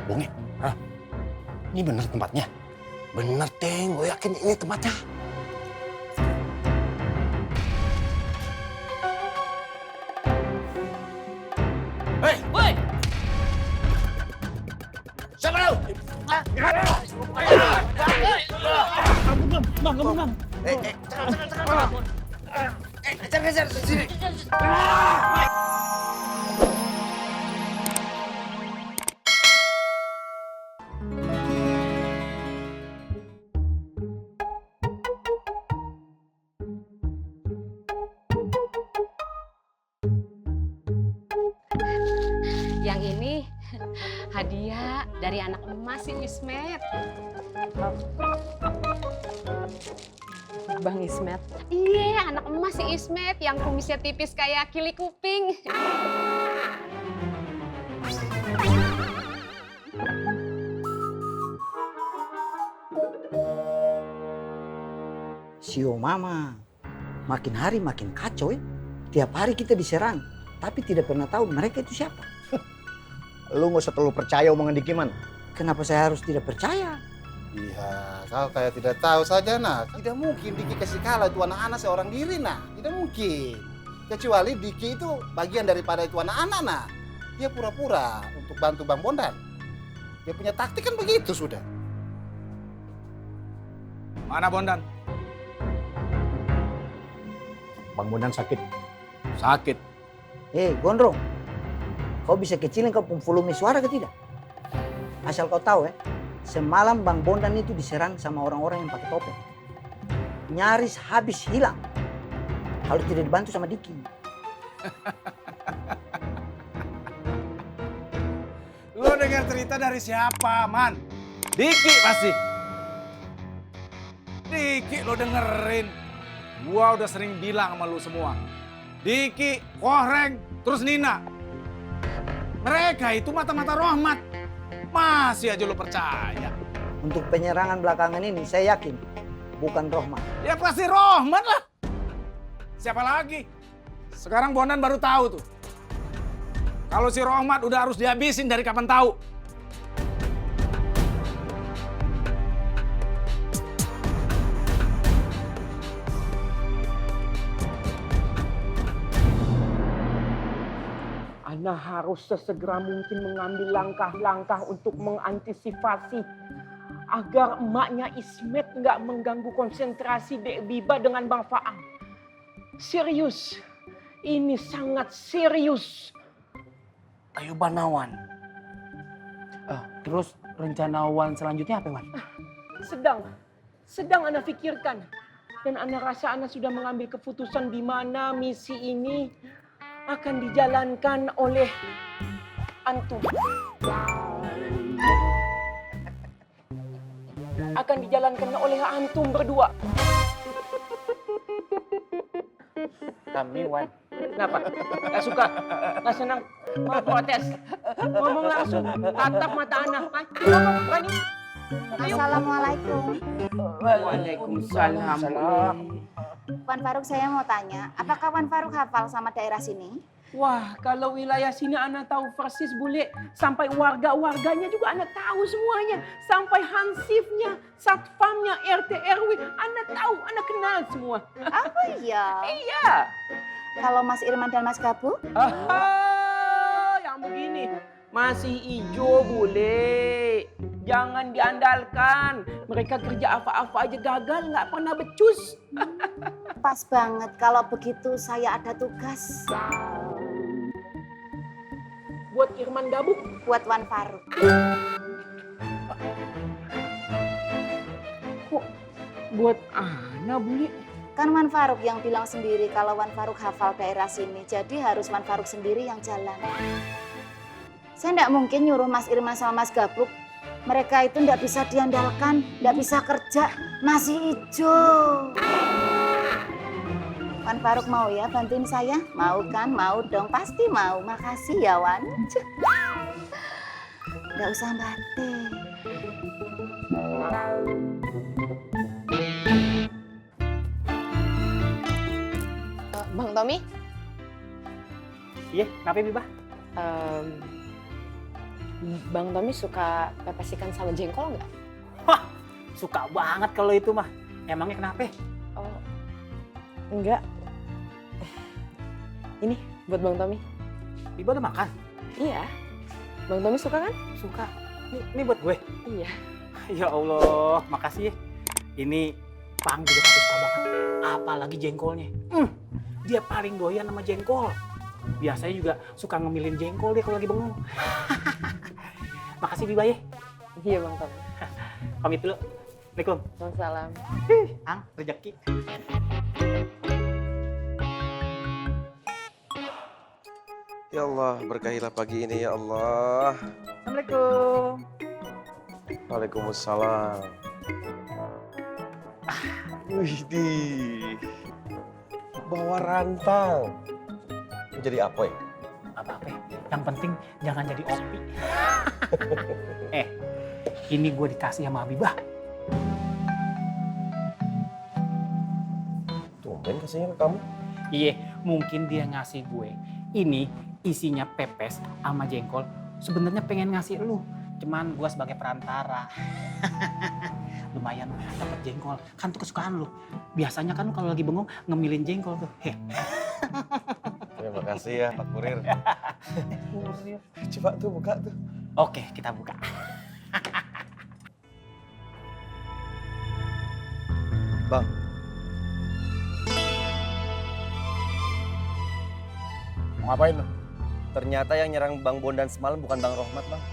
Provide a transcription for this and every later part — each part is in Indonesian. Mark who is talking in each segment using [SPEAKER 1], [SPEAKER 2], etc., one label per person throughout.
[SPEAKER 1] Bonge. Hah? Ini bener tempatnya?
[SPEAKER 2] Bener, Teng. Gue yakin ini tempatnya.
[SPEAKER 1] Hei!
[SPEAKER 3] Woi!
[SPEAKER 1] Siapa lu?
[SPEAKER 3] Bang.
[SPEAKER 2] Kejar, sini.
[SPEAKER 4] Yang ini hadiah dari anak emas si Ismet.
[SPEAKER 5] Bang Ismet.
[SPEAKER 4] Iya, anak emas si Ismet yang kumisnya tipis kayak kili kuping.
[SPEAKER 6] Sio Mama, makin hari makin kacau ya. Tiap hari kita diserang, tapi tidak pernah tahu mereka itu siapa.
[SPEAKER 7] Lu nggak usah terlalu percaya omongan Dikiman.
[SPEAKER 6] Kenapa saya harus tidak percaya?
[SPEAKER 8] Iya, kau kayak tidak tahu saja, nah. Tidak mungkin Diki kasih kalah itu anak-anak seorang diri, nah. Tidak mungkin. Kecuali Diki itu bagian daripada itu anak-anak, nah. Dia pura-pura untuk bantu Bang Bondan. Dia punya taktik kan begitu sudah.
[SPEAKER 1] Mana Bondan?
[SPEAKER 7] Bang Bondan sakit.
[SPEAKER 1] Sakit.
[SPEAKER 6] Gondrong, kau bisa kecilin kau pun volume suara ke tidak? Asal kau tahu ya, semalam Bang Bondan itu diserang sama orang-orang yang pakai topeng. Nyaris habis hilang. Kalau tidak dibantu sama Diki.
[SPEAKER 1] Lo dengar cerita dari siapa, Man? Diki pasti. Diki lo dengerin. Gua udah sering bilang sama lu semua. Diki, Kohreng, terus Nina. Mereka itu mata-mata rahmat. Masih aja lu percaya.
[SPEAKER 6] Untuk penyerangan belakangan ini saya yakin bukan Rohman.
[SPEAKER 1] Ya pasti rahmat lah. Siapa lagi? Sekarang Bondan baru tahu tuh. Kalau si Rohmat udah harus dihabisin dari kapan tahu.
[SPEAKER 3] Ana harus sesegera mungkin mengambil langkah-langkah untuk mengantisipasi agar emaknya Ismet nggak mengganggu konsentrasi Dek Biba dengan Bang Faang. Serius, ini sangat serius.
[SPEAKER 5] Ayo Banawan. Terus rencana Wan selanjutnya apa Wan?
[SPEAKER 3] Sedang Ana pikirkan. Dan Ana rasa Ana sudah mengambil keputusan di mana misi ini akan dijalankan oleh antum. Akan dijalankan oleh antum berdua.
[SPEAKER 5] Kami Wan.
[SPEAKER 3] Kenapa? Gak suka? Gak senang? Mau protes? Ngomong langsung, tatap mata Ana. Ngomong, berani? Ayo.
[SPEAKER 9] Assalamualaikum.
[SPEAKER 3] Waalaikumsalam.
[SPEAKER 9] Wan Faruk, saya mau tanya, apakah Wan Faruk hafal sama daerah sini?
[SPEAKER 3] Wah, kalau wilayah sini Ana tahu persis bule. Sampai warga-warganya juga Ana tahu semuanya. Sampai hansifnya, satpamnya, RT RW. Ana tahu, Ana kenal semua.
[SPEAKER 9] Apa iya?
[SPEAKER 3] Iya.
[SPEAKER 9] Kalau Mas Irman dan Mas Gabu?
[SPEAKER 3] Yang begini. Masih ijo bule. Jangan diandalkan. Mereka kerja apa-apa aja gagal, nggak pernah becus.
[SPEAKER 9] Pas banget, kalau begitu saya ada tugas.
[SPEAKER 3] Buat Irman Gabuk.
[SPEAKER 9] Buat Wan Faruk.
[SPEAKER 3] Kok buat Ana bule?
[SPEAKER 9] Kan Wan Faruk yang bilang sendiri kalau Wan Faruk hafal daerah sini. Jadi harus Wan Faruk sendiri yang jalan. Saya nggak mungkin nyuruh Mas Irman sama Mas Gabruk. Mereka itu nggak bisa diandalkan, nggak bisa kerja, masih hijau. Wan Faruk mau ya bantuin saya? Mau kan? Mau dong, pasti mau. Makasih ya Wan. Nggak usah batik.
[SPEAKER 4] Bang Tommy?
[SPEAKER 5] Iya, kenapa Biba?
[SPEAKER 4] Bang Tommy suka pepes ikan sama jengkol nggak?
[SPEAKER 5] Suka banget kalau itu mah. Emangnya kenapa?
[SPEAKER 4] Oh, enggak. Ini buat Bang Tommy.
[SPEAKER 5] Ibu udah makan?
[SPEAKER 4] Iya. Bang Tommy suka kan?
[SPEAKER 5] Suka. Ini buat gue?
[SPEAKER 4] Iya.
[SPEAKER 5] Ya Allah, makasih ya. Ini Pang juga pasti suka banget. Apalagi jengkolnya. Dia paling doyan sama jengkol. Biasanya juga suka ngemilin jengkol dia kalau lagi bengong. Makasih Biba ya.
[SPEAKER 4] Iya Bang Tommy.
[SPEAKER 5] Pamit dulu. Assalamualaikum.
[SPEAKER 4] Waalaikumsalam.
[SPEAKER 5] Ang, rezeki.
[SPEAKER 2] Ya Allah, berkahilah pagi ini ya Allah.
[SPEAKER 5] Assalamualaikum.
[SPEAKER 2] Waalaikumsalam. Widih. Bawa rantang. Jadi apa ya?
[SPEAKER 5] Apa-apa, yang penting jangan jadi opi. Ini gue dikasih sama Habibah.
[SPEAKER 2] Tumben kasihnya ke kamu.
[SPEAKER 5] Iya, mungkin dia ngasih gue. Ini isinya pepes sama jengkol. Sebenarnya pengen ngasih lu. Cuman gue sebagai perantara. Lumayan dapat jengkol. Kan tuh kesukaan lu. Biasanya kan lu kalau lagi bengong ngemilin jengkol tuh.
[SPEAKER 2] Terima kasih ya Pak Kurir. Coba tuh buka tuh.
[SPEAKER 5] Oke, kita buka.
[SPEAKER 2] Bang.
[SPEAKER 7] Mau ngapain lu?
[SPEAKER 2] Ternyata yang nyerang Bang Bondan semalam bukan Bang Rohmat, Bang.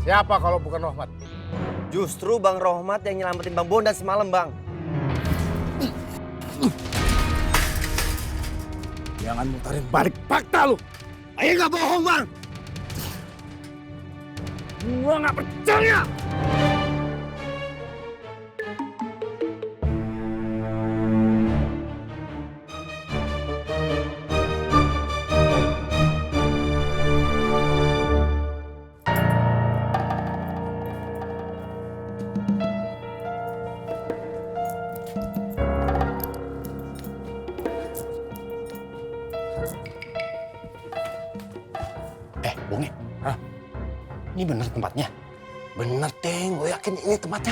[SPEAKER 7] Siapa kalau bukan Rohmat?
[SPEAKER 2] Justru Bang Rohmat yang nyelamatin Bang Bondan semalam, Bang.
[SPEAKER 7] Jangan mutarin balik fakta lu. Ayo nggak bohong, Bang. Gua nggak percaya.
[SPEAKER 2] Bonge. Hah? Ini bener tempatnya? Bener, Teng. Gue yakin ini tempatnya.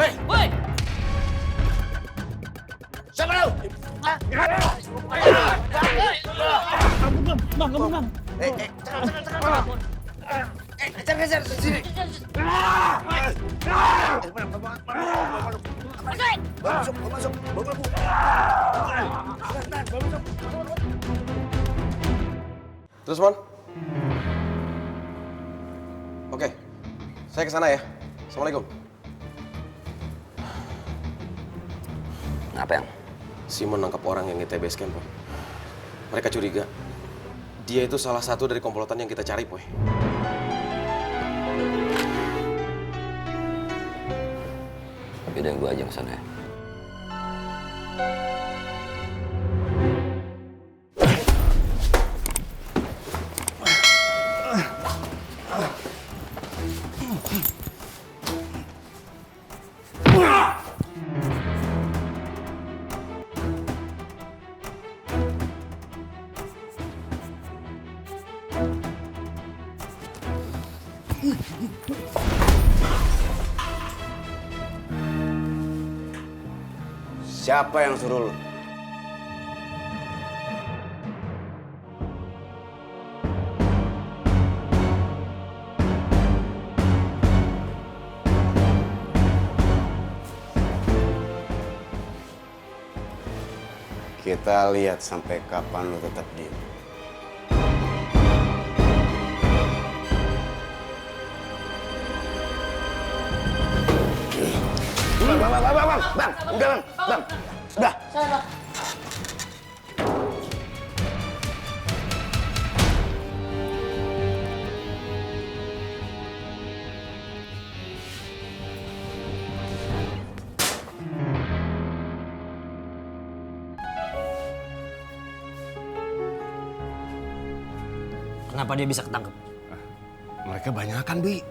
[SPEAKER 2] Hei!
[SPEAKER 4] Woi!
[SPEAKER 2] Siapa lu?
[SPEAKER 5] Bang.
[SPEAKER 2] Kejar sini. Masuk. Terus, Mon? Oke, saya ke sana ya. Assalamualaikum.
[SPEAKER 10] Apa yang?
[SPEAKER 2] Simon nangkap orang yang nge base camp, Poy. Mereka curiga. Dia itu salah satu dari komplotan yang kita cari, Poy.
[SPEAKER 10] Yaudah, gue aja kesana ya.
[SPEAKER 2] Siapa yang suruh lu? Kita lihat sampai kapan lu tetap diem. Bang, udah bang, udah.
[SPEAKER 10] Kenapa dia bisa ketangkep?
[SPEAKER 2] Mereka banyakan, Bi.